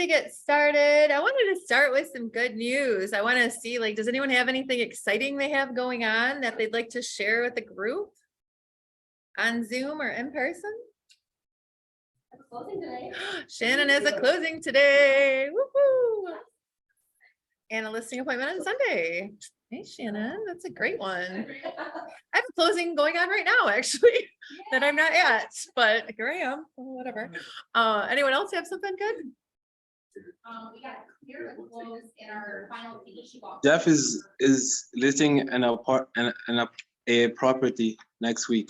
to get started. I wanted to start with some good news. I want to see, like, does anyone have anything exciting they have going on that they'd like to share with the group on Zoom or in person? Closing today. Shannon has a closing today. Woohoo! And a listing appointment on Sunday. Hey, Shannon, that's a great one. I have a closing going on right now, actually, that I'm not at, but here I am, whatever. Anyone else have something good? We got clear to close in our final finish. Jeff is listing a property next week.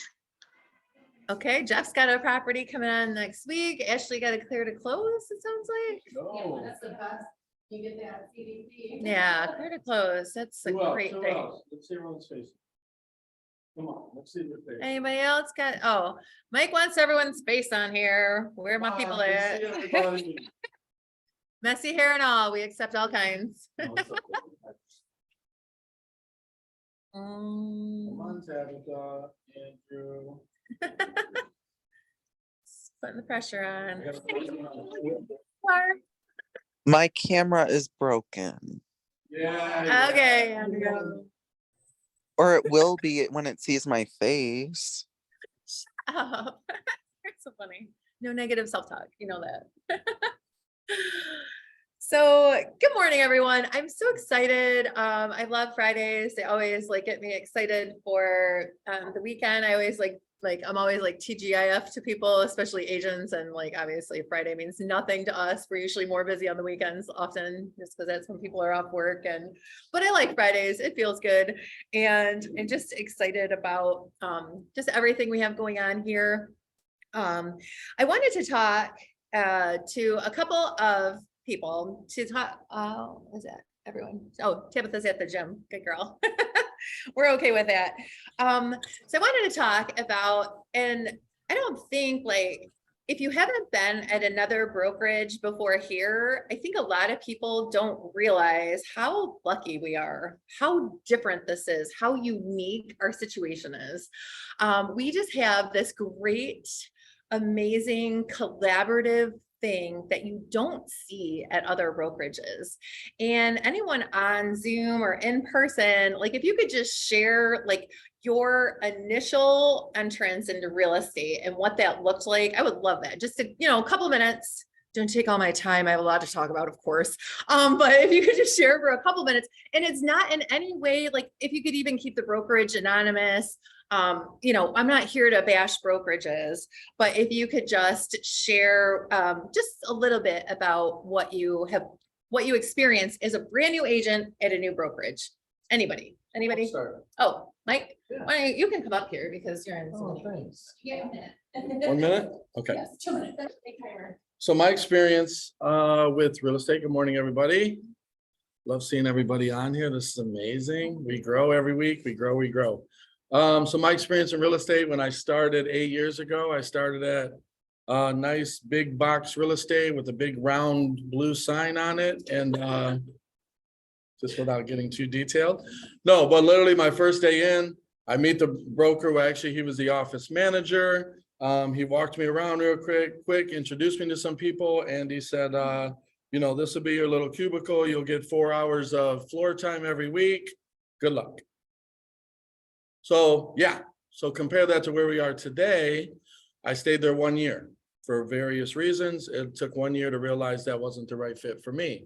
Okay, Jeff's got a property coming on next week. Ashley got a clear to close, it sounds like. Yeah, that's the best. You get that CDC. Yeah, clear to close. That's a great thing. Let's see everyone's face. Come on, let's see your face. Anybody else got, oh, Mike wants everyone's face on here. Where are my people at? Messy hair and all, we accept all kinds. Come on, Tabitha, Andrew. Putting the pressure on. My camera is broken. Yeah. Okay, Andrew. Or it will be when it sees my face. Oh, you're so funny. No negative self-talk, you know that. So good morning, everyone. I'm so excited. I love Fridays. They always like get me excited for the weekend. I always I'm always like TGIF to people, especially agents. And like, obviously Friday means nothing to us. We're usually more busy on the weekends often just because that's when people are off work. But I like Fridays. It feels good. And I'm just excited about just everything we have going on here. I wanted to talk to a couple of people to talk. What is that? Everyone. Oh, Tabitha's at the gym. Good girl. We're okay with that. So I wanted to talk about, and I don't think like, if you haven't been at another brokerage before here, I think a lot of people don't realize how lucky we are, how different this is, how unique our situation is. We just have this great, amazing, collaborative thing that you don't see at other brokerages. And anyone on Zoom or in person, like if you could just share like your initial entrance into real estate and what that looked like, I would love that. Just a couple minutes. Don't take all my time. I have a lot to talk about, of course. But if you could just share for a couple minutes, and it's not in any way, like if you could even keep the brokerage anonymous. I'm not here to bash brokerages, but if you could just share just a little bit about what you experienced as a brand new agent at a new brokerage. Anybody? Oh, Mike, yeah. You can come up here because you're in. Thanks. Yeah, 1 minute. 1 minute? Okay. Yes, 2 minutes. That's a big timer. So my experience with real estate. Good morning, everybody. Love seeing everybody on here. This is amazing. We grow every week. We grow. So my experience in real estate, when I started 8 years ago, I started at a nice big box real estate with a big round blue sign on it. And just without getting too detailed. No, but literally my first day in, I meet the broker who actually, he was the office manager. He walked me around real quick, introduced me to some people. And he said, this will be your little cubicle. You'll get 4 hours of floor time every week. Good luck. So compare that to where we are today. I stayed there 1 year for various reasons. It took 1 year to realize that wasn't the right fit for me.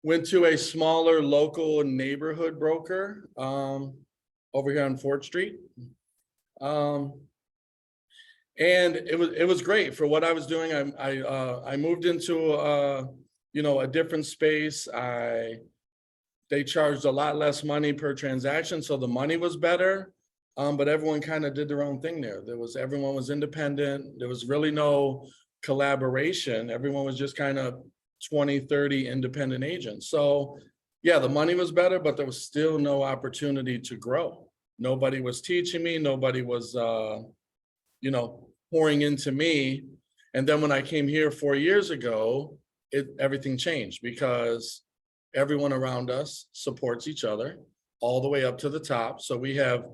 Went to a smaller local neighborhood broker over here on Fort Street. And it was great for what I was doing. I moved into a different space. They charged a lot less money per transaction, so the money was better. But everyone kind of did their own thing there. Everyone was independent. There was really no collaboration. Everyone was just kind of 20, 30 independent agents. So yeah, the money was better, but there was still no opportunity to grow. Nobody was teaching me. Nobody was, pouring into me. And then when I came here 4 years ago, everything changed because everyone around us supports each other all the way up to the top. So we have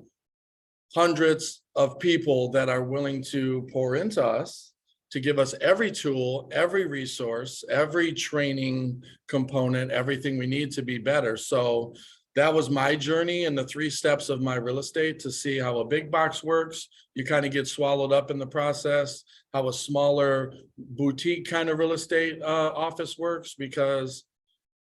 hundreds of people that are willing to pour into us to give us every tool, every resource, every training component, everything we need to be better. So that was my journey and the 3 steps of my real estate to see how a big box works. You kind of get swallowed up in the process, how a smaller boutique kind of real estate office works, because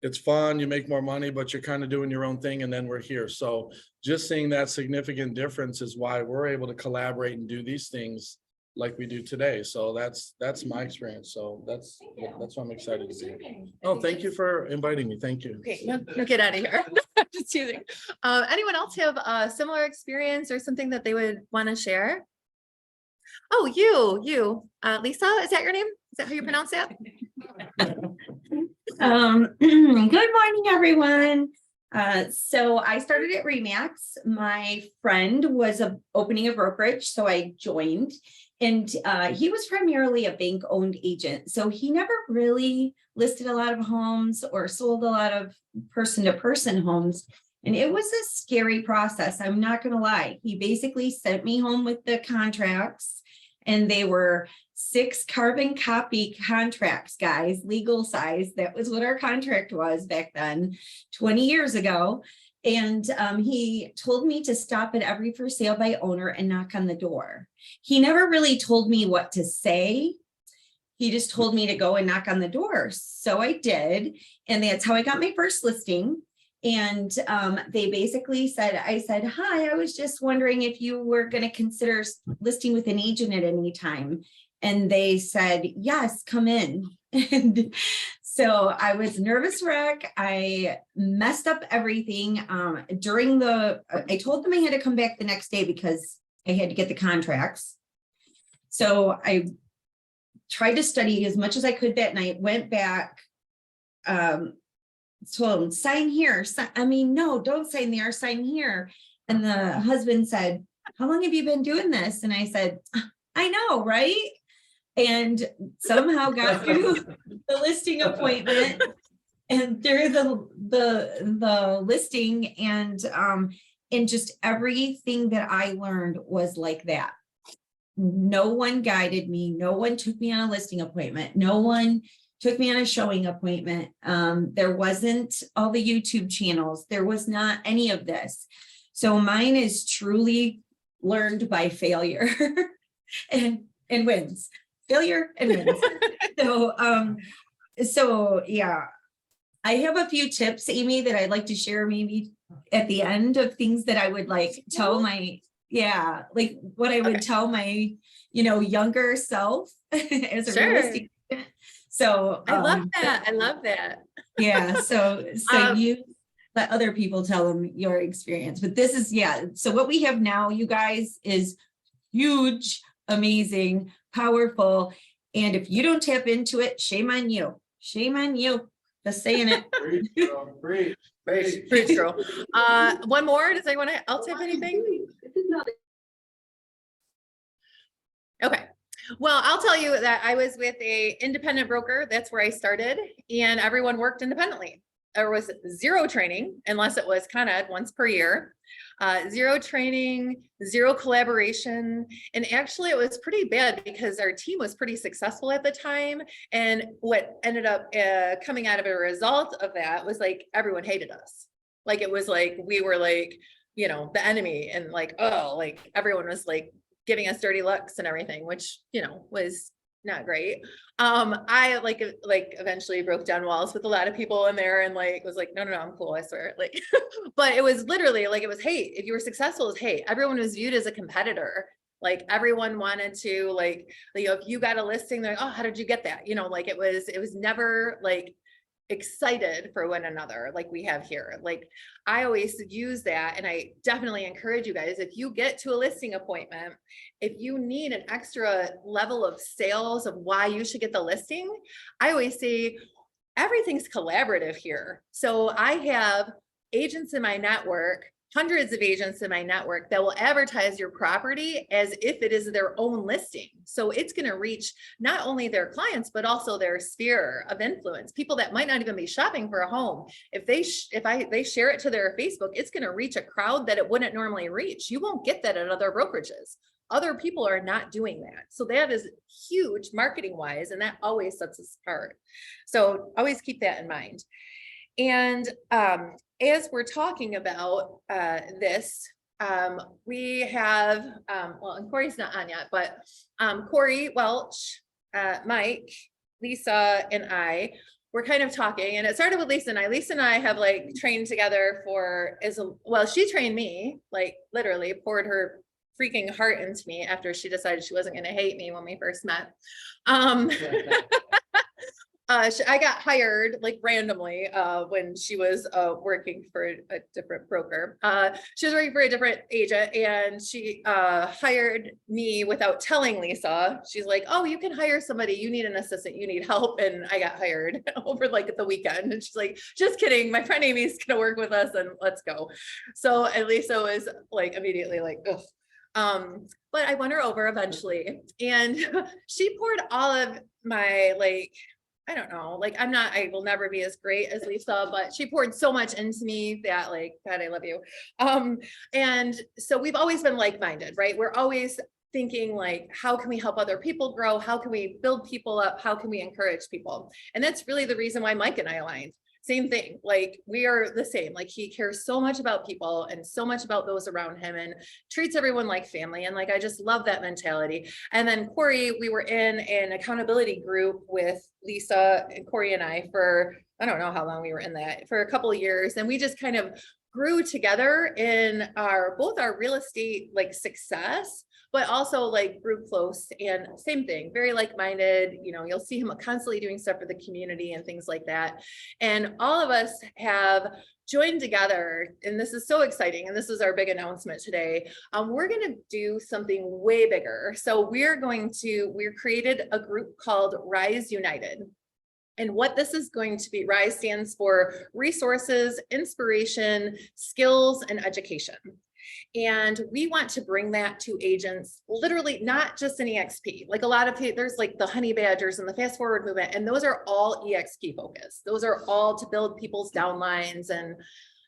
it's fun, you make more money, but you're kind of doing your own thing, and then we're here. So just seeing that significant difference is why we're able to collaborate and do these things like we do today. So that's my experience. So that's what I'm excited to be here. Oh, thank you for inviting me. Thank you. Okay, no, get out of here. Just teasing. Anyone else have a similar experience or something that they would want to share? Oh, you, Lisa, is that your name? Is that how you pronounce it? Good morning, everyone. So I started at Remax. My friend was opening a brokerage, so I joined. And he was primarily a bank-owned agent. So he never really listed a lot of homes or sold a lot of person-to-person homes. And it was a scary process. I'm not going to lie. He basically sent me home with the contracts, and they were 6 carbon copy contracts, guys, legal size. That was what our contract was back then, 20 years ago. And he told me to stop at every for sale by owner and knock on the door. He never really told me what to say. He just told me to go and knock on the door. So I did. And that's how I got my first listing. And they basically said, I said, hi, I was just wondering if you were going to consider listing with an agent at any time. And they said, yes, come in. And so I was a nervous wreck. I messed up everything. I told them I had to come back the next day because I had to get the contracts. So I tried to study as much as I could that night, went back, told them, sign here. No, don't sign there, sign here. And the husband said, how long have you been doing this? And I said, I know, right? And somehow got through the listing appointment and through the listing, and just everything that I learned was like that. No one guided me. No one took me on a listing appointment. No one took me on a showing appointment. There wasn't all the YouTube channels. There was not any of this. So mine is truly learned by failure and wins. Failure and wins. So yeah, I have a few tips, Amy, that I'd like to share maybe at the end of things that I would like tell like what I would tell my, younger self as a realistic. So I love that. I love that. Yeah. So you let other people tell them your experience, but this is, so what we have now, you guys, is huge, amazing, powerful. And if you don't tap into it, shame on you. Shame on you. Just saying it. Preach, girl. One more. Does anyone else have anything? Okay. Well, I'll tell you that I was with a independent broker. That's where I started, and everyone worked independently. There was zero training unless it was Con Ed once per year. Zero training, zero collaboration. And actually it was pretty bad because our team was pretty successful at the time. And what ended up coming out of a result of that was like, everyone hated us. Like, it was like, we were like, the enemy, and like, oh, like everyone was like giving us dirty looks and everything, which, was not great. I like eventually broke down walls with a lot of people in there and like was like, no, I'm cool, I swear. Like, but it was literally like, it was hate. If you were successful, it was hate. Everyone was viewed as a competitor. Like, everyone wanted to like, if you got a listing, they're like, oh, how did you get that? Like it was never like excited for one another like we have here. Like, I always use that, and I definitely encourage you guys, if you get to a listing appointment, if you need an extra level of sales of why you should get the listing, I always say everything's collaborative here. So I have agents in my network, hundreds of agents in my network, that will advertise your property as if it is their own listing. So it's going to reach not only their clients, but also their sphere of influence, people that might not even be shopping for a home. If they share it to their Facebook, it's going to reach a crowd that it wouldn't normally reach. You won't get that at other brokerages. Other people are not doing that. So that is huge marketing wise, and that always sets us apart. So always keep that in mind. And as we're talking about this, we have, well, and Corey's not on yet, but Corey Welch, Mike, Lisa, and I, we're kind of talking, and it started with Lisa and I. Lisa and I have like trained together well, she trained me, like literally poured her freaking heart into me after she decided she wasn't going to hate me when we first met. I got hired like randomly when she was working for a different broker. She was working for a different agent, and she hired me without telling Lisa. She's like, "Oh, you can hire somebody. You need an assistant. You need help." And I got hired over like the weekend. And she's like, "Just kidding. My friend Amy's gonna work with us, and let's go." So, and Lisa was like immediately like, "Ugh." But I won her over eventually, and she poured all of my like, I don't know, like I will never be as great as Lisa, but she poured so much into me that like, God, I love you. And so we've always been like-minded, right? We're always thinking like, how can we help other people grow? How can we build people up? How can we encourage people? And that's really the reason why Mike and I aligned. Same thing, like we are the same, like he cares so much about people and so much about those around him and treats everyone like family. And like, I just love that mentality. And then Corey, we were in an accountability group with Lisa and Corey and I for, I don't know how long we were in that, for a couple of years. And we just kind of grew together in both our real estate like success, but also like grew close. And same thing, very like-minded, you know, you'll see him constantly doing stuff for the community and things like that. And all of us have joined together, and this is so exciting. And this is our big announcement today. We're going to do something way bigger. So we're created a group called Rise United. And what this is going to be, RISE stands for resources, inspiration, skills, and education. And we want to bring that to agents, literally not just an EXP. Like a lot of people, there's like the honey badgers and the fast forward movement, and those are all EXP focused. Those are all to build people's downlines and,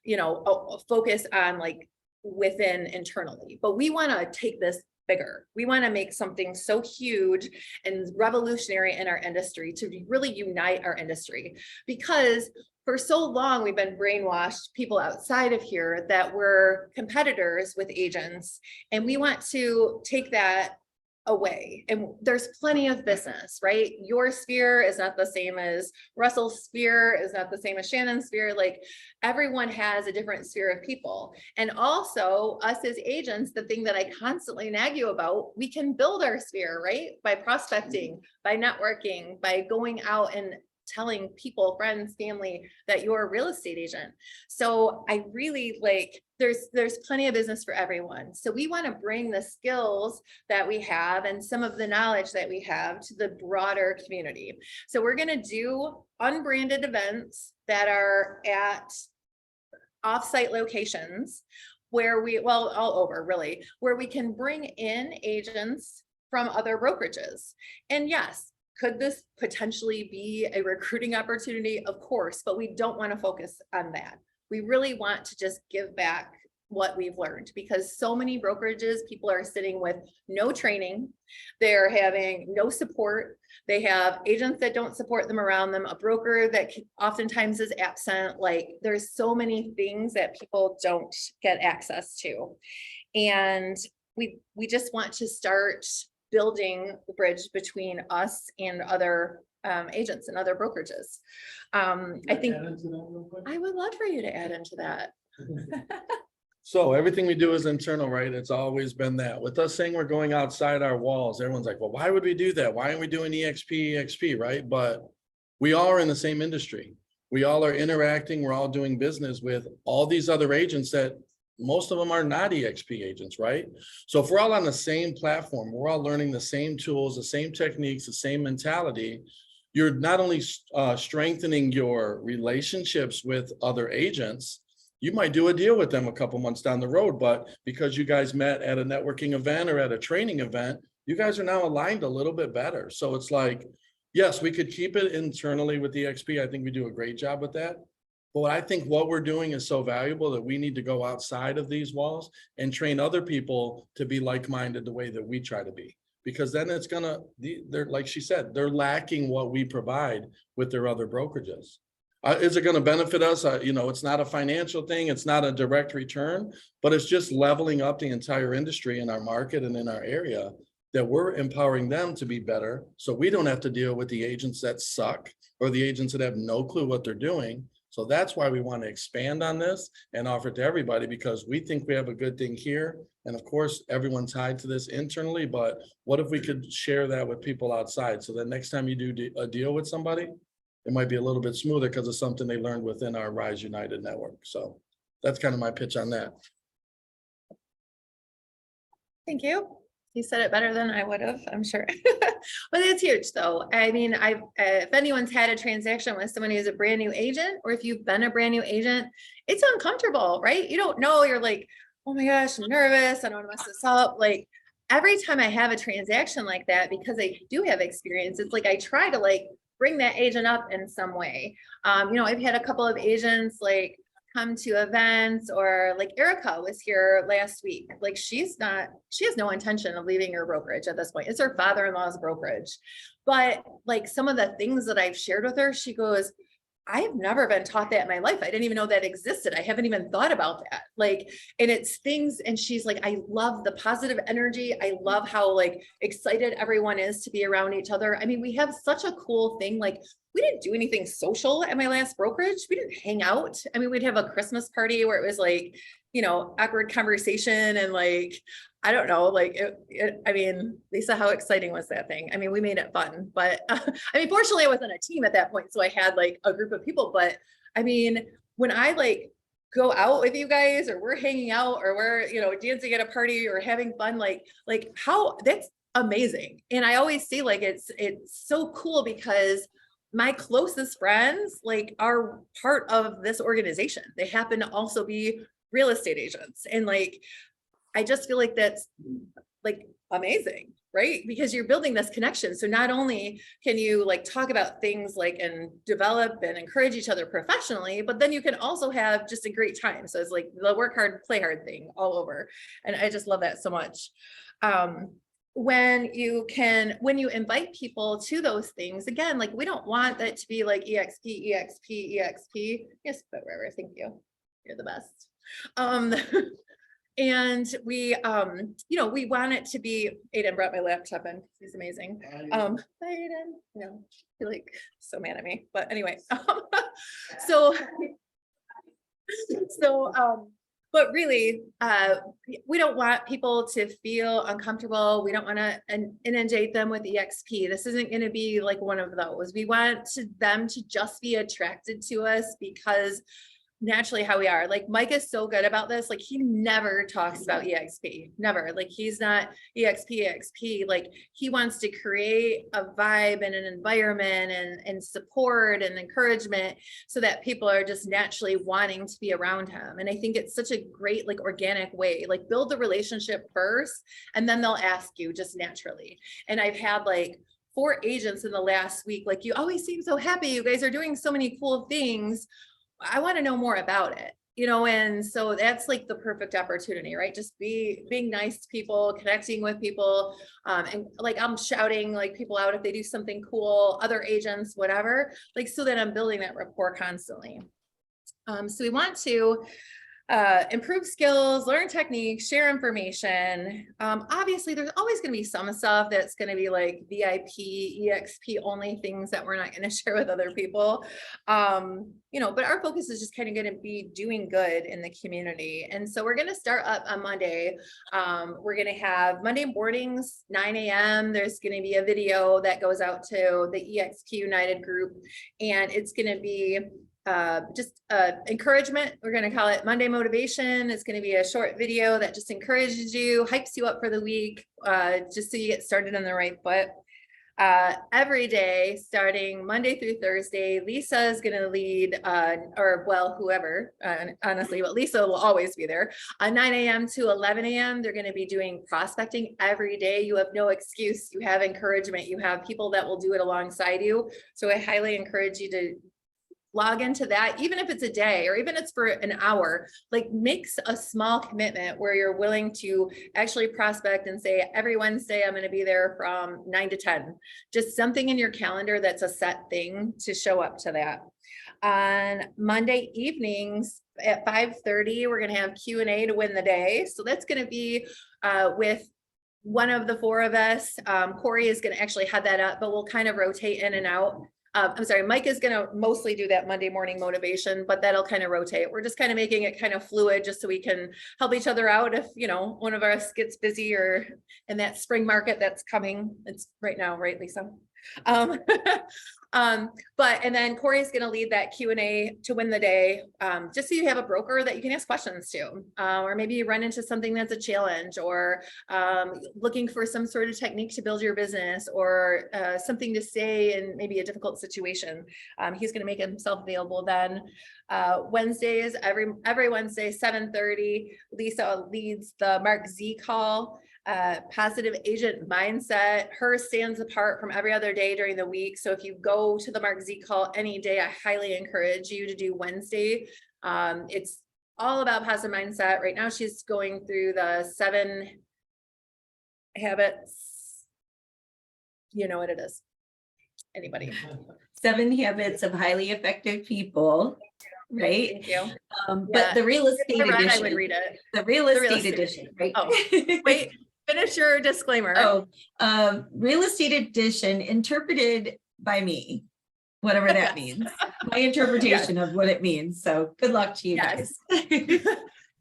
you know, focus on like within internally. But we want to take this bigger. We want to make something so huge and revolutionary in our industry to really unite our industry, because for so long we've been brainwashed, people outside of here, that we're competitors with agents, and we want to take that away. And there's plenty of business, right? Your sphere is not the same as Russell's sphere, is not the same as Shannon's sphere. Like everyone has a different sphere of people. And also us as agents, the thing that I constantly nag you about, we can build our sphere, right? By prospecting, by networking, by going out and telling people, friends, family, that you're a real estate agent. So I really like, there's plenty of business for everyone. So we want to bring the skills that we have and some of the knowledge that we have to the broader community. So we're going to do unbranded events that are at offsite locations where all over really, where we can bring in agents from other brokerages. And yes, could this potentially be a recruiting opportunity? Of course, but we don't want to focus on that. We really want to just give back what we've learned, because so many brokerages, people are sitting with no training. They're having no support. They have agents that don't support them around them, a broker that oftentimes is absent. Like there's so many things that people don't get access to. And we just want to start building the bridge between us and other agents and other brokerages. I think I would love for you to add into that. So everything we do is internal, right? It's always been that. With us saying we're going outside our walls, everyone's like, well, why would we do that? Why aren't we doing EXP, right? But we all are in the same industry. We all are interacting. We're all doing business with all these other agents that most of them are not EXP agents, right? So if we're all on the same platform, we're all learning the same tools, the same techniques, the same mentality, you're not only strengthening your relationships with other agents, you might do a deal with them a couple months down the road, but because you guys met at a networking event or at a training event, you guys are now aligned a little bit better. So it's like, yes, we could keep it internally with EXP. I think we do a great job with that. But I think what we're doing is so valuable that we need to go outside of these walls and train other people to be like-minded the way that we try to be. Because then it's gonna, they're, like she said, they're lacking what we provide with their other brokerages. Is it gonna benefit us? It's not a financial thing, it's not a direct return, but it's just leveling up the entire industry in our market and in our area, that we're empowering them to be better. So we don't have to deal with the agents that suck or the agents that have no clue what they're doing. So that's why we want to expand on this and offer it to everybody, because we think we have a good thing here. And of course, everyone's tied to this internally, but what if we could share that with people outside? So that next time you do a deal with somebody, it might be a little bit smoother because of something they learned within our Rise United network. So that's kind of my pitch on that. Thank you. You said it better than I would have, I'm sure. But it's huge though. I mean, if anyone's had a transaction with someone who's a brand new agent, or if you've been a brand new agent, it's uncomfortable, right? You don't know, you're like, oh my gosh, I'm nervous. I don't want to mess this up. Like every time I have a transaction like that, because I do have experience, it's like, I try to like bring that agent up in some way. I've had a couple of agents like come to events, or like Erica was here last week. Like she has no intention of leaving her brokerage at this point. It's her father-in-law's brokerage. But like some of the things that I've shared with her, she goes, I've never been taught that in my life. I didn't even know that existed. I haven't even thought about that. Like, and it's things, and she's like, I love the positive energy. I love how like excited everyone is to be around each other. I mean, we have such a cool thing. Like we didn't do anything social at my last brokerage. We didn't hang out. I mean, we'd have a Christmas party where it was like, awkward conversation and like, I don't know, like I mean, Lisa, how exciting was that thing? I mean, we made it fun, but fortunately I wasn't a team at that point. So I had like a group of people, but I mean, when I like go out with you guys, or we're hanging out, or we're, dancing at a party or having fun, like how that's amazing. And I always say like, it's so cool because my closest friends like are part of this organization. They happen to also be real estate agents. And like, I just feel like that's like amazing, right? Because you're building this connection. So not only can you like talk about things like and develop and encourage each other professionally, but then you can also have just a great time. So it's like the work hard, play hard thing all over. And I just love that so much. When you invite people to those things, again, like we don't want that to be like EXP. Yes, but wherever, thank you. You're the best. And we, we want it to be, Aiden brought my laptop in. He's amazing. Hi, Aiden. You're like so mad at me, but anyway, but really, we don't want people to feel uncomfortable. We don't want to inundate them with EXP. This isn't going to be like one of those. We want them to just be attracted to us because naturally how we are. Like Mike is so good about this. Like he never talks about EXP, never. Like he's not EXP. Like he wants to create a vibe and an environment and support and encouragement so that people are just naturally wanting to be around him. And I think it's such a great, like organic way, like build the relationship first, and then they'll ask you just naturally. And I've had like 4 agents in the last week. Like, you always seem so happy. You guys are doing so many cool things. I want to know more about it, and so that's like the perfect opportunity, right? Just being nice to people, connecting with people. And like, I'm shouting like people out if they do something cool, other agents, whatever, like, so that I'm building that rapport constantly. So we want to improve skills, learn techniques, share information. Obviously there's always going to be some stuff that's going to be like VIP, EXP only things that we're not going to share with other people. But our focus is just kind of going to be doing good in the community. And so we're going to start up on Monday. We're going to have Monday mornings, 9 a.m. There's going to be a video that goes out to the EXP United group, and it's going to be just encouragement. We're going to call it Monday Motivation. It's going to be a short video that just encourages you, hypes you up for the week, just so you get started on the right foot. Every day, starting Monday through Thursday, Lisa is going to lead, whoever, honestly, but Lisa will always be there. 9 a.m. to 11 a.m. They're going to be doing prospecting every day. You have no excuse. You have encouragement. You have people that will do it alongside you. So I highly encourage you to log into that, even if it's a day or even it's for an hour, like makes a small commitment where you're willing to actually prospect and say, every Wednesday, I'm going to be there from 9 to 10, just something in your calendar that's a set thing to show up to that. On Monday evenings at 5:30, we're going to have Q&A to win the day. So that's going to be with one of the four of us. Corey is going to actually head that up, but we'll kind of rotate in and out. I'm sorry, Mike is going to mostly do that Monday morning motivation, but that'll kind of rotate. We're just kind of making it kind of fluid just so we can help each other out if, you know, one of us gets busy or in that spring market that's coming. It's right now, right, Lisa? And then Corey's going to lead that Q&A to win the day, just so you have a broker that you can ask questions to, or maybe you run into something that's a challenge, or looking for some sort of technique to build your business, or something to say in maybe a difficult situation. He's going to make himself available then. Wednesdays, every Wednesday, 7:30, Lisa leads the Mark Z call. Positive agent mindset. Hers stands apart from every other day during the week. So if you go to the Mark Z call any day, I highly encourage you to do Wednesday. It's all about positive mindset. Right now, she's going through the 7 habits. You know what it is. Anybody? 7 habits of highly effective people. Right. Thank you. But the real estate edition. I would read it. The real estate edition, right? Oh, wait, finish your disclaimer. Real estate edition interpreted by me, whatever that means. My interpretation of what it means. So good luck to you guys.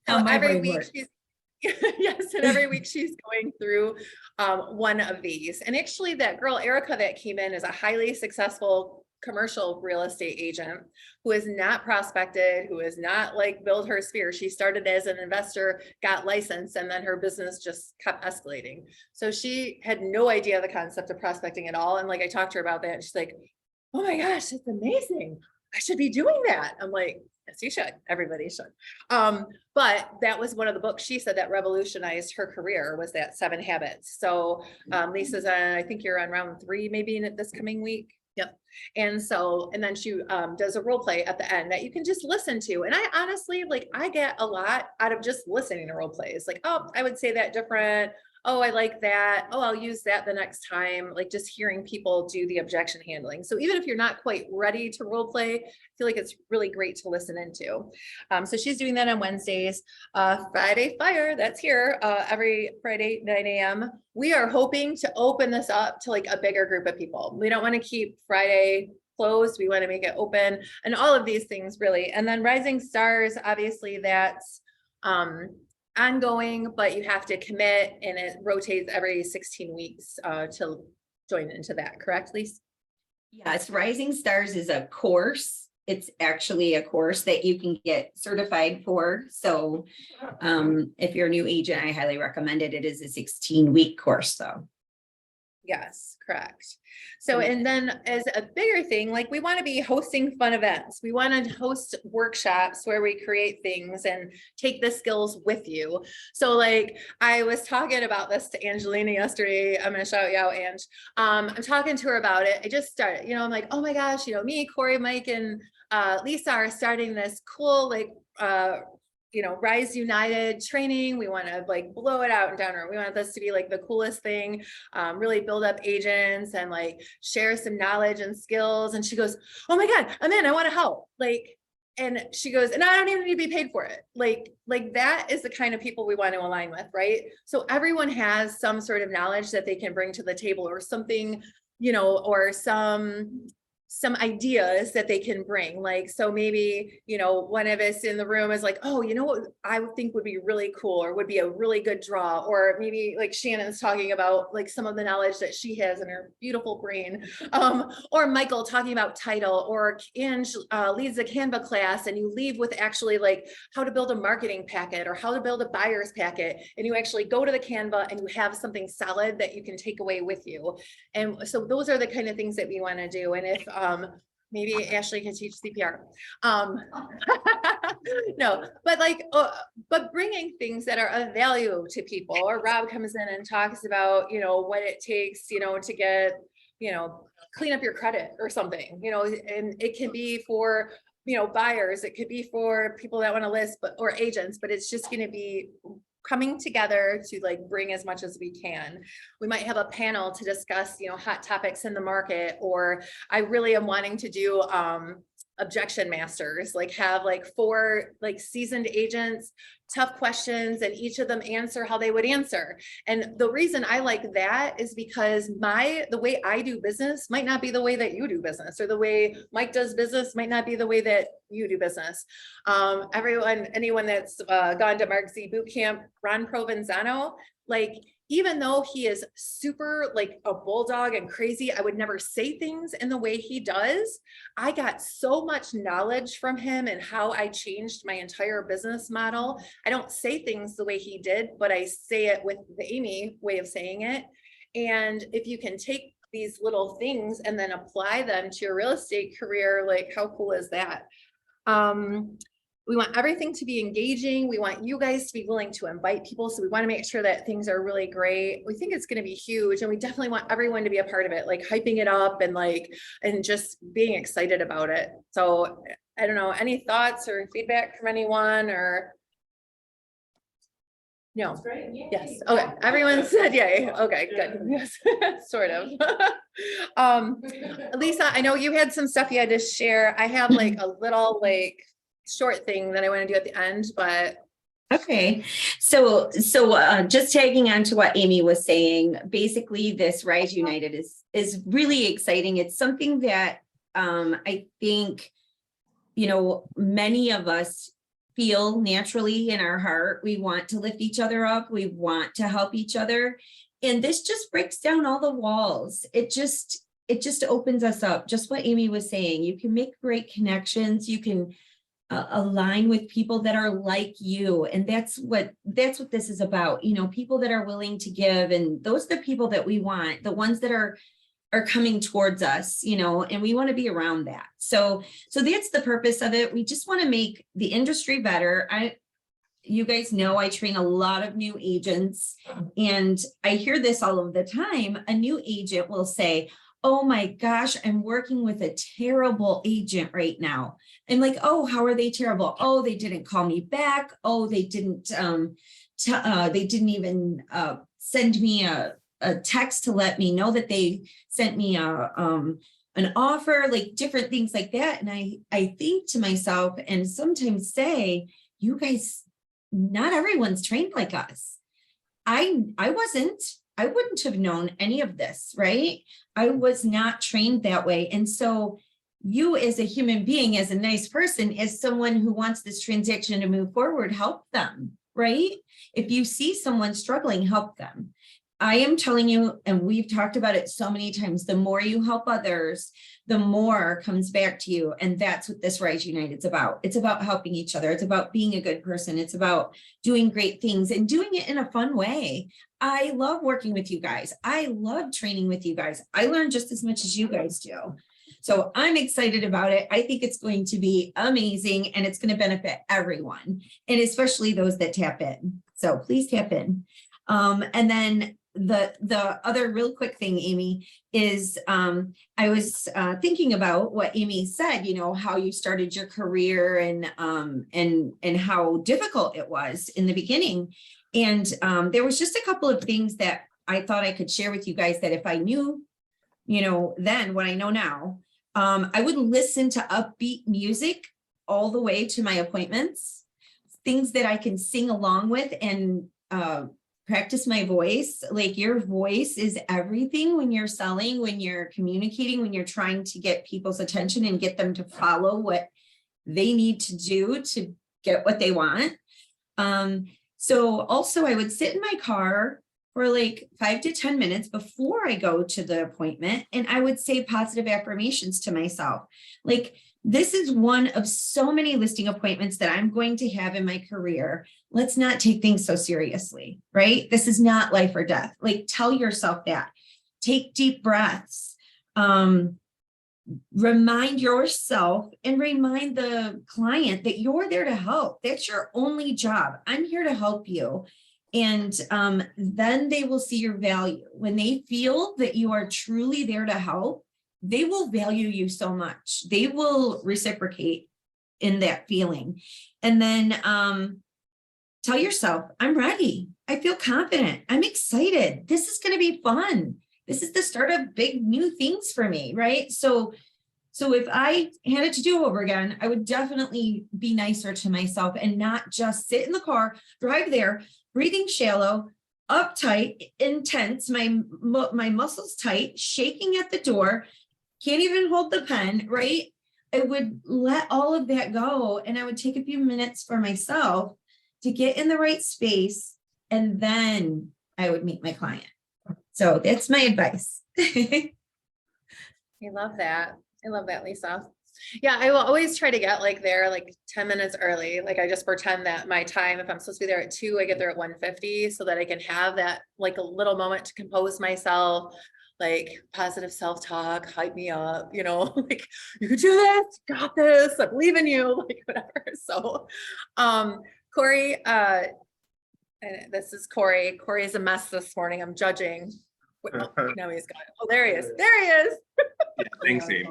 Every week she's yes, and every week she's going through one of these. And actually that girl, Erica, that came in is a highly successful commercial real estate agent who is not prospected, who is not like build her sphere. She started as an investor, got licensed, and then her business just kept escalating. So she had no idea the concept of prospecting at all. And like I talked to her about that, and she's like, oh my gosh, it's amazing. I should be doing that. I'm like, yes, you should. Everybody should. But that was one of the books she said that revolutionized her career, was that 7 habits. So Lisa's on, I think you're on round 3, maybe in this coming week. Yep. And then she does a role play at the end that you can just listen to. And I honestly, like, I get a lot out of just listening to role plays. Like, oh, I would say that different. Oh, I like that. Oh, I'll use that the next time. Like just hearing people do the objection handling. So even if you're not quite ready to role play, I feel like it's really great to listen into. So she's doing that on Wednesdays. Friday Fire, that's here every Friday, 9 a.m. We are hoping to open this up to like a bigger group of people. We don't want to keep Friday closed. We want to make it open, and all of these things really. And then Rising Stars, obviously that's ongoing, but you have to commit, and it rotates every 16 weeks to join into that. Correct, Lisa? Yes, Rising Stars is a course. It's actually a course that you can get certified for. So if you're a new agent, I highly recommend it. It is a 16-week course though. Yes, correct. So, and then as a bigger thing, like we want to be hosting fun events. We want to host workshops where we create things and take the skills with you. So like I was talking about this to Angelina yesterday. I'm going to shout you out, Ange. I'm talking to her about it. I just started, you know, I'm like, oh my gosh, you know, me, Corey, Mike, and Lisa are starting this cool, like, you know, Rise United training. We want to like blow it out in Denver. We want this to be like the coolest thing, really build up agents and like share some knowledge and skills. And she goes, oh my God, I'm in, I want to help. Like, and she goes, and I don't even need to be paid for it. Like that is the kind of people we want to align with, right? So everyone has some sort of knowledge that they can bring to the table, or something, you know, or some ideas that they can bring. Like, so maybe, you know, one of us in the room is like, oh, you know what I would think would be really cool, or would be a really good draw. Or maybe like Shannon's talking about like some of the knowledge that she has in her beautiful brain. Or Michael talking about title, or Ange leads a Canva class, and you leave with actually like how to build a marketing packet or how to build a buyer's packet. And you actually go to the Canva and you have something solid that you can take away with you. And so those are the kind of things that we want to do. And if maybe Ashley can teach CPR. No, but like, but bringing things that are of value to people. Or Rob comes in and talks about, you know, what it takes, you know, to get, clean up your credit or something, and it can be for, buyers, it could be for people that want to list, or agents, but it's just going to be coming together to like bring as much as we can. We might have a panel to discuss, hot topics in the market, or I really am wanting to do, objection masters, like have like 4 like seasoned agents, tough questions, and each of them answer how they would answer. And the reason I like that is because the way I do business might not be the way that you do business, or the way Mike does business might not be the way that you do business. Anyone that's gone to Mark Z boot camp, Ron Provenzano, like, even though he is super like a bulldog and crazy, I would never say things in the way he does. I got so much knowledge from him and how I changed my entire business model. I don't say things the way he did, but I say it with the Amy way of saying it. And if you can take these little things and then apply them to your real estate career, like how cool is that? We want everything to be engaging. We want you guys to be willing to invite people. So we want to make sure that things are really great. We think it's going to be huge, and we definitely want everyone to be a part of it, like hyping it up and just being excited about it. So I don't know, any thoughts or feedback from anyone, or? No. Great. Yes. Okay. Everyone said yay. Okay, good. Yes, sort of. Lisa, I know you had some stuff you had to share. I have like a little short thing that I want to do at the end, but. Okay, so just tagging on to what Amy was saying, basically this Rise United is really exciting. It's something that I think, many of us feel naturally in our heart. We want to lift each other up. We want to help each other. And this just breaks down all the walls. It just opens us up. Just what Amy was saying, you can make great connections. You can align with people that are like you. And that's what this is about. People that are willing to give. And those are the people that we want, the ones that are coming towards us, and we want to be around that. So that's the purpose of it. We just want to make the industry better. You guys know I train a lot of new agents, and I hear this all of the time. A new agent will say, oh my gosh, I'm working with a terrible agent right now. I'm like, oh, how are they terrible? Oh, they didn't call me back. Oh, they didn't even send me a text to let me know that they sent me an offer, like different things like that. And I think to myself, and sometimes say, you guys, not everyone's trained like us. I wouldn't have known any of this, right? I was not trained that way. And so you as a human being, as a nice person, as someone who wants this transaction to move forward, help them, right? If you see someone struggling, help them. I am telling you, and we've talked about it so many times, the more you help others, the more comes back to you. And that's what this Rise United is about. It's about helping each other. It's about being a good person. It's about doing great things and doing it in a fun way. I love working with you guys. I love training with you guys. I learn just as much as you guys do. So I'm excited about it. I think it's going to be amazing, and it's going to benefit everyone, and especially those that tap in. So please tap in. And then the other real quick thing, Amy, is I was thinking about what Amy said, how you started your career and how difficult it was in the beginning. And there was just a couple of things that I thought I could share with you guys, that if I knew, then what I know now, I would listen to upbeat music all the way to my appointments, things that I can sing along with and practice my voice. Like, your voice is everything when you're selling, when you're communicating, when you're trying to get people's attention and get them to follow what they need to do to get what they want. So also I would sit in my car for like 5 to 10 minutes before I go to the appointment, and I would say positive affirmations to myself. Like, this is one of so many listing appointments that I'm going to have in my career. Let's not take things so seriously, right? This is not life or death. Like, tell yourself that. Take deep breaths. Remind yourself and remind the client that you're there to help. That's your only job. I'm here to help you. And then they will see your value. When they feel that you are truly there to help, they will value you so much. They will reciprocate in that feeling. And then tell yourself, I'm ready. I feel confident. I'm excited. This is going to be fun. This is the start of big new things for me, right? So if I had it to do over again, I would definitely be nicer to myself and not just sit in the car, drive there, breathing shallow, uptight, intense, my muscles tight, shaking at the door, can't even hold the pen, right? I would let all of that go, and I would take a few minutes for myself to get in the right space, and then I would meet my client. So that's my advice. I love that. I love that, Lisa. Yeah, I will always try to get like there like 10 minutes early. Like I just pretend that my time, if I'm supposed to be there at 2, I get there at 1:50 so that I can have that like a little moment to compose myself, like positive self-talk, hype me up, you know, like you can do this, you got this, I believe in you, like whatever. So Corey, and this is Corey. Corey's a mess this morning. I'm judging. Now he's gone. Oh, there he is. There he is. Yeah, thanks, Amy.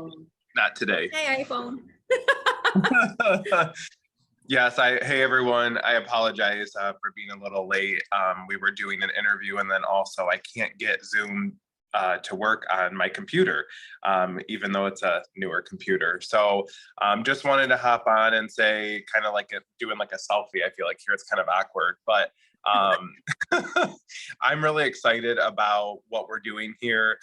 Not today. Hey, iPhone. Yes, hey everyone, I apologize for being a little late. We were doing an interview, and then also I can't get Zoom to work on my computer, even though it's a newer computer. So just wanted to hop on and say, kind of like doing like a selfie. I feel like here it's kind of awkward, but I'm really excited about what we're doing here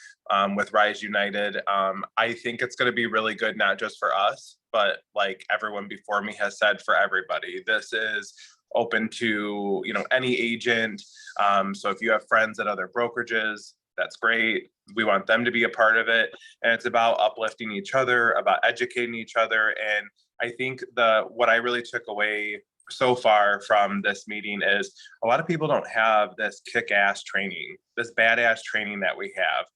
with Rise United. I think it's going to be really good, not just for us, but like everyone before me has said, for everybody. This is open to, you know, any agent. So if you have friends at other brokerages, that's great. We want them to be a part of it. And it's about uplifting each other, about educating each other. And I think what I really took away so far from this meeting is a lot of people don't have this kick-ass training, this badass training that we have.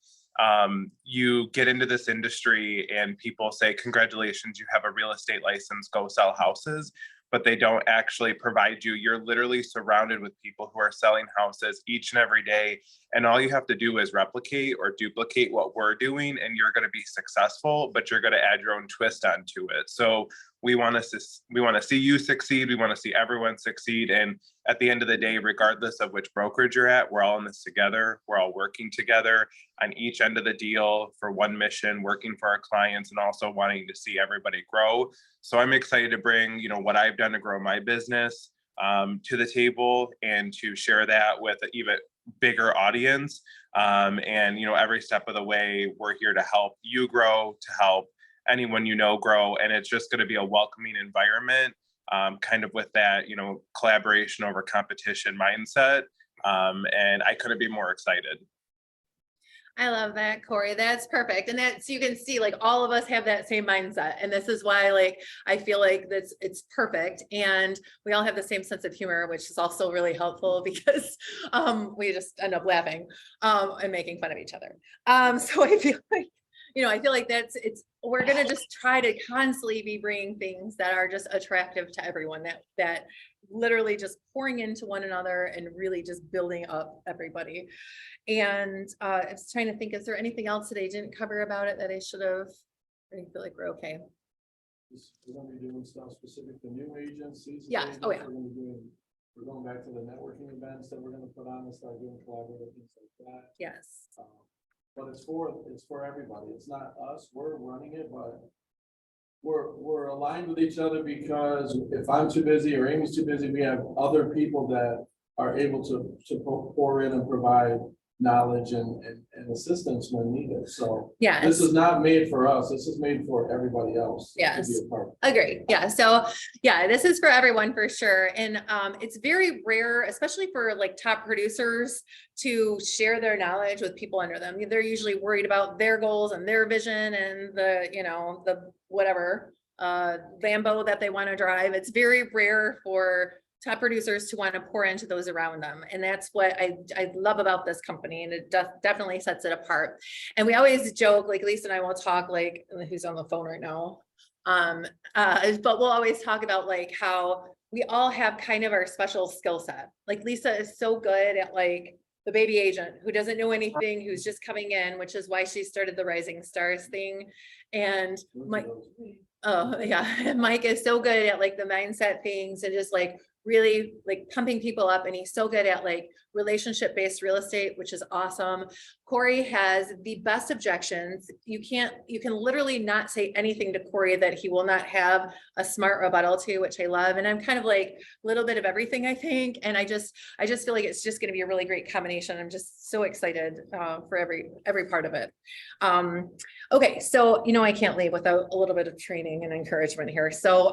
You get into this industry and people say, congratulations, you have a real estate license, go sell houses, but they don't actually provide you. You're literally surrounded with people who are selling houses each and every day. And all you have to do is replicate or duplicate what we're doing, and you're going to be successful, but you're going to add your own twist onto it. So we want to see you succeed. We want to see everyone succeed. And at the end of the day, regardless of which brokerage you're at, we're all in this together. We're all working together on each end of the deal for one mission, working for our clients, and also wanting to see everybody grow. So I'm excited to bring, you know, what I've done to grow my business to the table and to share that with an even bigger audience. And, you know, every step of the way, we're here to help you grow, to help anyone you know grow. And it's just going to be a welcoming environment, kind of with that, you know, collaboration over competition mindset. And I couldn't be more excited. I love that, Corey. That's perfect. And that's, you can see like all of us have that same mindset. And this is why like, I feel like it's perfect. And we all have the same sense of humor, which is also really helpful because we just end up laughing and making fun of each other. So I feel like, you know, I feel like we're going to just try to constantly be bringing things that are just attractive to everyone, that literally just pouring into one another and really just building up everybody. And I was trying to think, is there anything else that I didn't cover about it that I should have? I feel like we're okay. We're gonna be doing stuff specific to new agencies. Yeah. Oh, yeah. We're going back to the networking events that we're gonna put on and start doing collaborative things like that. Yes. But it's for everybody. It's not us. We're running it, but we're aligned with each other, because if I'm too busy or Amy's too busy, we have other people that are able to pour in and provide knowledge and assistance when needed. So Yes. this is not made for us. This is made for everybody else. Yes. To be a part. Agreed. Yeah. So yeah, this is for everyone for sure. And it's very rare, especially for like top producers, to share their knowledge with people under them. They're usually worried about their goals and their vision and the, you know, the whatever Lambo that they want to drive. It's very rare for top producers to want to pour into those around them. And that's what I love about this company. And it definitely sets it apart. And we always joke, like Lisa and I will talk, like, who's on the phone right now. But we'll always talk about like how we all have kind of our special skill set. Like Lisa is so good at like the baby agent who doesn't know anything, who's just coming in, which is why she started the Rising Stars thing. And Mike, oh yeah, Mike is so good at like the mindset things and just like really like pumping people up. And he's so good at like relationship-based real estate, which is awesome. Corey has the best objections. You can literally not say anything to Corey that he will not have a smart rebuttal to, which I love. And I'm kind of like a little bit of everything, I think. And I just feel like it's just going to be a really great combination. I'm just so excited for every part of it. Okay, so I can't leave without a little bit of training and encouragement here. So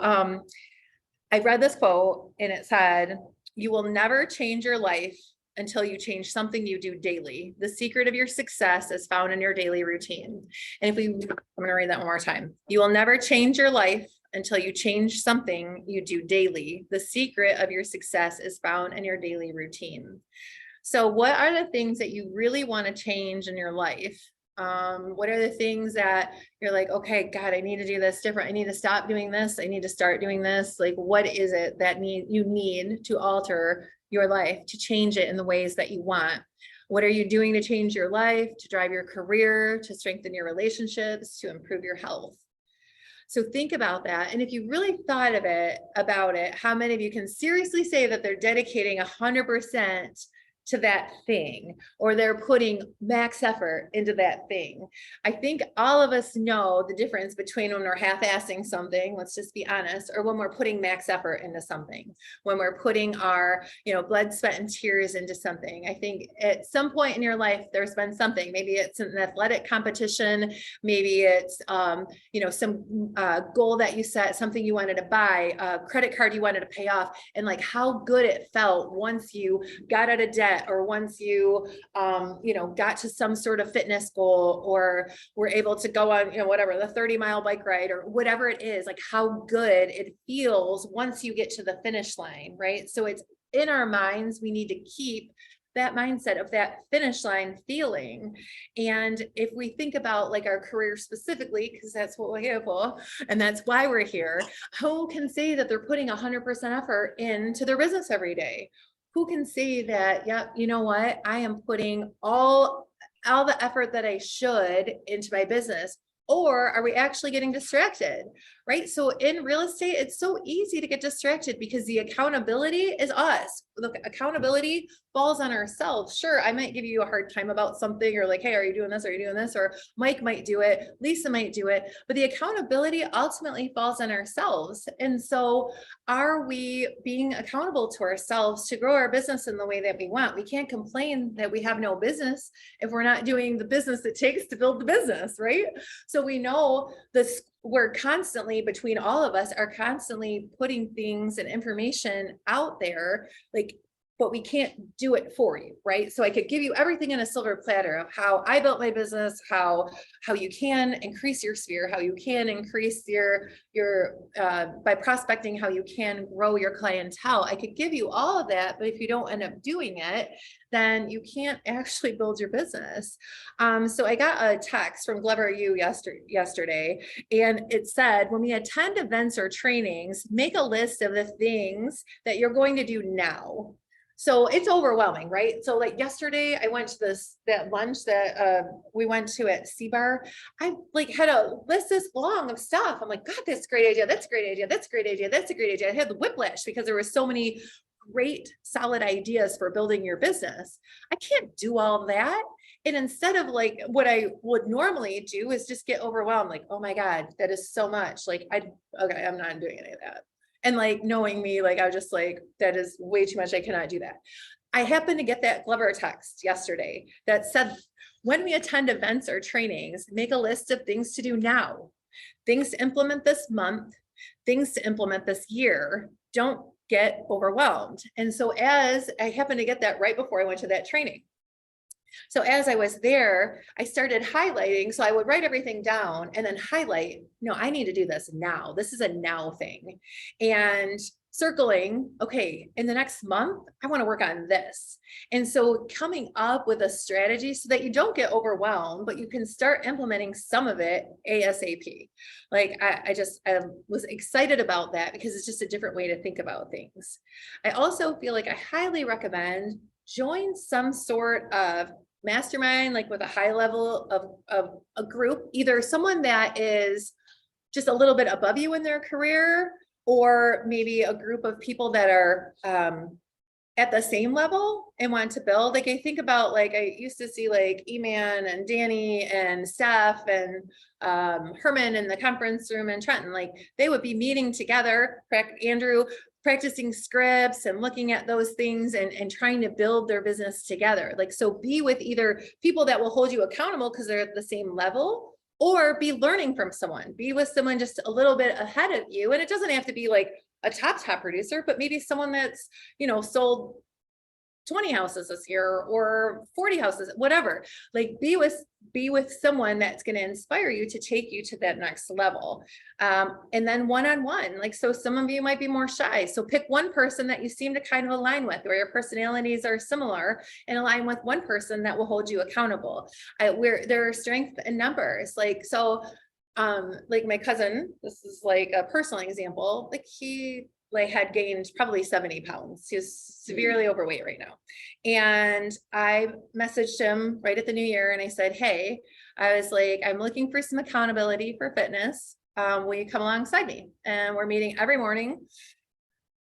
I read this quote and it said, "You will never change your life until you change something you do daily. The secret of your success is found in your daily routine." And I'm going to read that one more time. You will never change your life until you change something you do daily. The secret of your success is found in your daily routine. So what are the things that you really want to change in your life? What are the things that you're like, okay, God, I need to do this different. I need to stop doing this. I need to start doing this. Like, what is it that you need to alter your life, to change it in the ways that you want? What are you doing to change your life, to drive your career, to strengthen your relationships, to improve your health? So think about that. And if you really thought about it, how many of you can seriously say that they're dedicating 100% to that thing, or they're putting max effort into that thing? I think all of us know the difference between when we're half-assing something, let's just be honest, or when we're putting max effort into something, when we're putting our, blood, sweat, and tears into something. I think at some point in your life, there's been something, maybe it's an athletic competition, maybe it's, some goal that you set, something you wanted to buy, a credit card you wanted to pay off, and like how good it felt once you got out of debt, or once you, got to some sort of fitness goal, or were able to go on, whatever, the 30-mile bike ride, or whatever it is, like how good it feels once you get to the finish line, right? So it's in our minds, we need to keep that mindset of that finish line feeling. And if we think about like our career specifically, because that's what we're here for, and that's why we're here, who can say that they're putting 100% effort into their business every day? Who can say that, yeah, you know what, I am putting all the effort that I should into my business? Or are we actually getting distracted, right? So in real estate, it's so easy to get distracted because the accountability is us. Look, accountability falls on ourselves. Sure, I might give you a hard time about something, or like, hey, are you doing this? Are you doing this? Or Mike might do it, Lisa might do it, but the accountability ultimately falls on ourselves. And so are we being accountable to ourselves to grow our business in the way that we want? We can't complain that we have no business if we're not doing the business it takes to build the business, right? So we know this, we're constantly, between all of us, are constantly putting things and information out there, like, but we can't do it for you, right? So I could give you everything in a silver platter of how I built my business, how you can increase your sphere, how you can increase your by prospecting, how you can grow your clientele. I could give you all of that, but if you don't end up doing it, then you can't actually build your business. So I got a text from Glover U yesterday, and it said, when we attend events or trainings, make a list of the things that you're going to do now. So it's overwhelming, right? So like yesterday I went to that lunch that we went to at C-Bar. I like had a list this long of stuff. I'm like, God, that's a great idea. That's a great idea. That's a great idea. That's a great idea. I had the whiplash because there were so many great, solid ideas for building your business. I can't do all that. And instead of like what I would normally do is just get overwhelmed, like, oh my God, that is so much. Like, okay, I'm not doing any of that. And like, knowing me, like, I was just like, that is way too much. I cannot do that. I happened to get that Glover text yesterday that said, when we attend events or trainings, make a list of things to do now, things to implement this month, things to implement this year. Don't get overwhelmed. And so as I happened to get that right before I went to that training. So as I was there, I started highlighting. So I would write everything down and then highlight, no, I need to do this now. This is a now thing. And circling, okay, in the next month, I want to work on this. And so coming up with a strategy so that you don't get overwhelmed, but you can start implementing some of it ASAP. Like I was excited about that because it's just a different way to think about things. I also feel like I highly recommend join some sort of mastermind, like with a high level of a group, either someone that is just a little bit above you in their career, or maybe a group of people that are at the same level and want to build. Like I think about, like I used to see like Eman and Danny and Steph and Herman in the conference room in Trenton, like they would be meeting together, Andrew, practicing scripts and looking at those things and trying to build their business together. Like, so be with either people that will hold you accountable because they're at the same level, or be learning from someone, be with someone just a little bit ahead of you. And it doesn't have to be like a top producer, but maybe someone that's, you know, sold 20 houses this year or 40 houses, whatever. Like be with someone that's going to inspire you to take you to that next level. And then one-on-one, like, so some of you might be more shy. So pick one person that you seem to kind of align with, where your personalities are similar, and align with one person that will hold you accountable. Where there are strength in numbers. Like, so like my cousin, this is like a personal example, like he had gained probably 70 pounds. He's severely overweight right now. And I messaged him right at the new year and I said, hey, I was like, I'm looking for some accountability for fitness. Will you come alongside me? And we're meeting every morning,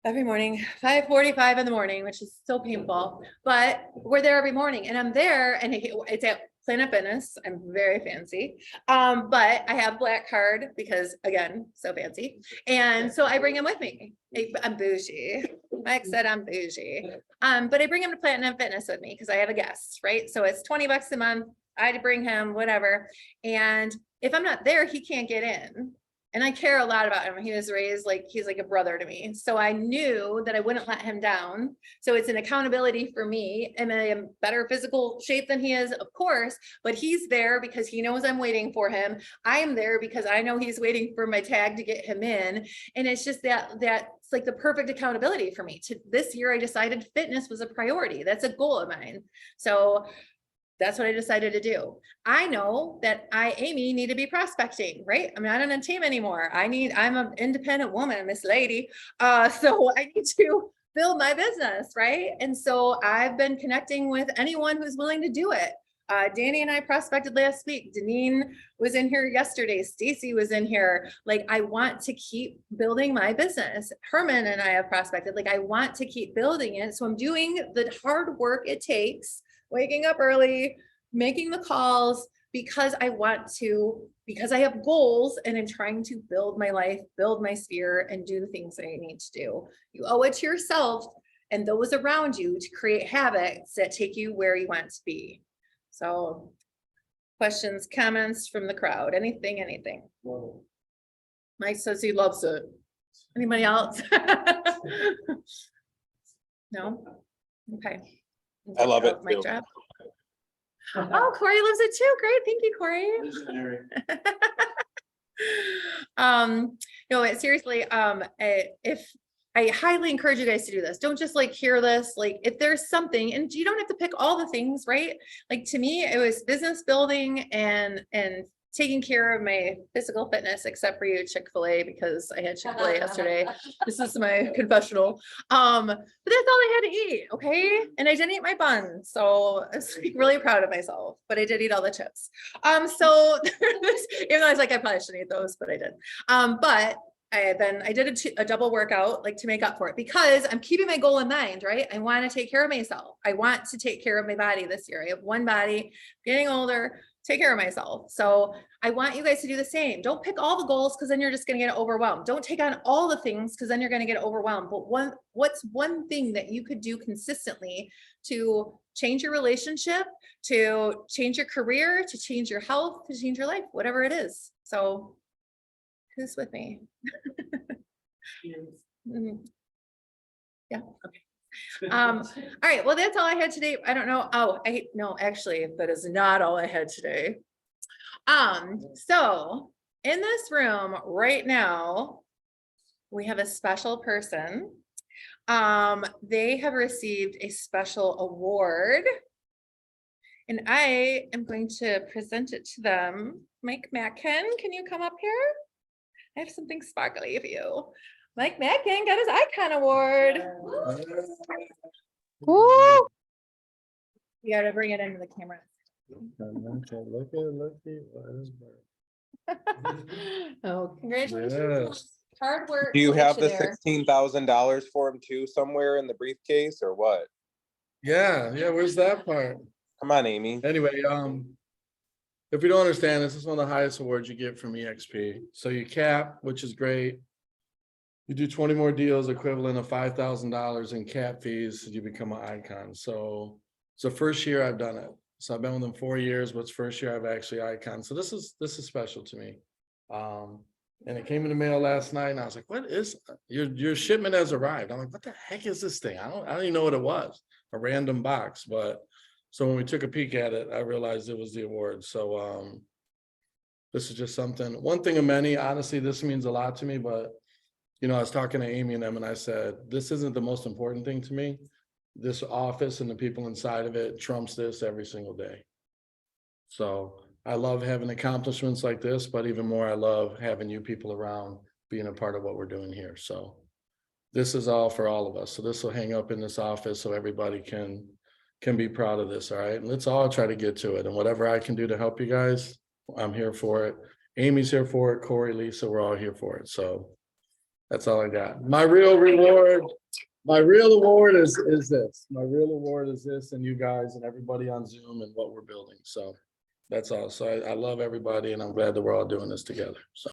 5:45 in the morning, which is so painful, but we're there every morning and I'm there and it's at Planet Fitness. I'm very fancy. But I have black card because again, so fancy. And so I bring him with me. I'm bougie. Mike said I'm bougie. But I bring him to Planet Fitness with me because I have a guest, right? So it's $20 a month. I had to bring him, whatever. And if I'm not there, he can't get in. And I care a lot about him. He was raised like, he's like a brother to me. So I knew that I wouldn't let him down. So it's an accountability for me. Am I in better physical shape than he is? Of course, but he's there because he knows I'm waiting for him. I am there because I know he's waiting for my tag to get him in. And it's just that's like the perfect accountability for me. This year, I decided fitness was a priority. That's a goal of mine. So that's what I decided to do. I know that Amy, need to be prospecting, right? I'm not on a team anymore. I'm an independent woman, Miss Lady. So I need to build my business, right? And so I've been connecting with anyone who's willing to do it. Danny and I prospected last week. Deneen was in here yesterday. Stacy was in here. Like, I want to keep building my business. Herman and I have prospected. Like, I want to keep building it. So I'm doing the hard work it takes, waking up early, making the calls because I have goals and I'm trying to build my life, build my sphere, and do the things that I need to do. You owe it to yourself and those around you to create habits that take you where you want to be. So questions, comments from the crowd, anything. Mike says he loves it. Anybody else? No? Okay. I love it Mic too. drop. Oh, Corey loves it too. Great. Thank you, Corey. No, seriously, if I highly encourage you guys to do this. Don't just like hear this, like if there's something, and you don't have to pick all the things, right? Like to me, it was business building and taking care of my physical fitness, except for you, Chick-fil-A, because I had Chick-fil-A yesterday. This is my confessional. But that's all I had to eat, okay? And I didn't eat my bun, so I was like, really proud of myself, but I did eat all the chips. So even though I was like, I probably shouldn't eat those, but I did. But I did a double workout, like to make up for it, because I'm keeping my goal in mind, right? I want to take care of myself. I want to take care of my body this year. I have one body, getting older, take care of myself. So I want you guys to do the same. Don't pick all the goals because then you're just going to get overwhelmed. Don't take on all the things because then you're going to get overwhelmed. But what's one thing that you could do consistently to change your relationship, to change your career, to change your health, to change your life, whatever it is. So who's with me? Yeah. Okay. All right. Well, that's all I had today. I don't know. Oh, no, actually, that is not all I had today. So in this room right now, we have a special person. They have received a special award. And I am going to present it to them. Mike Mackin, can you come up here? I have something sparkly for you. Mike Mackin got his Icon Award. Woo! You gotta bring it into the camera. Oh, congratulations. Yes. Hard work. Do you will get have the there. $16,000 for him too somewhere in the briefcase or what? Yeah, where's that part? Come on, Amy. Anyway, if you don't understand, this is one of the highest awards you get from EXP. So you cap, which is great. You do 20 more deals equivalent of $5,000 in cap fees, you become an icon. So it's the first year I've done it. So I've been with them 4 years, but it's first year I've actually icon. So this is special to me. And it came in the mail last night and I was like, what is your shipment has arrived? I'm like, what the heck is this thing? I don't even know what it was. A random box, but so when we took a peek at it, I realized it was the award. So this is just something, one thing of many. Honestly, this means a lot to me, but you know, I was talking to Amy and them and I said, this isn't the most important thing to me. This office and the people inside of it trumps this every single day. So I love having accomplishments like this, but even more, I love having you people around being a part of what we're doing here. So this is all for all of us. So this will hang up in this office so everybody can be proud of this. All right. And let's all try to get to it. And whatever I can do to help you guys, I'm here for it. Amy's here for it. Corey, Lisa, we're all here for it. So that's all I got. My real award is this. My real award is this and you guys and everybody on Zoom and what we're building. So that's all. So I love everybody and I'm glad that we're all doing this together. So.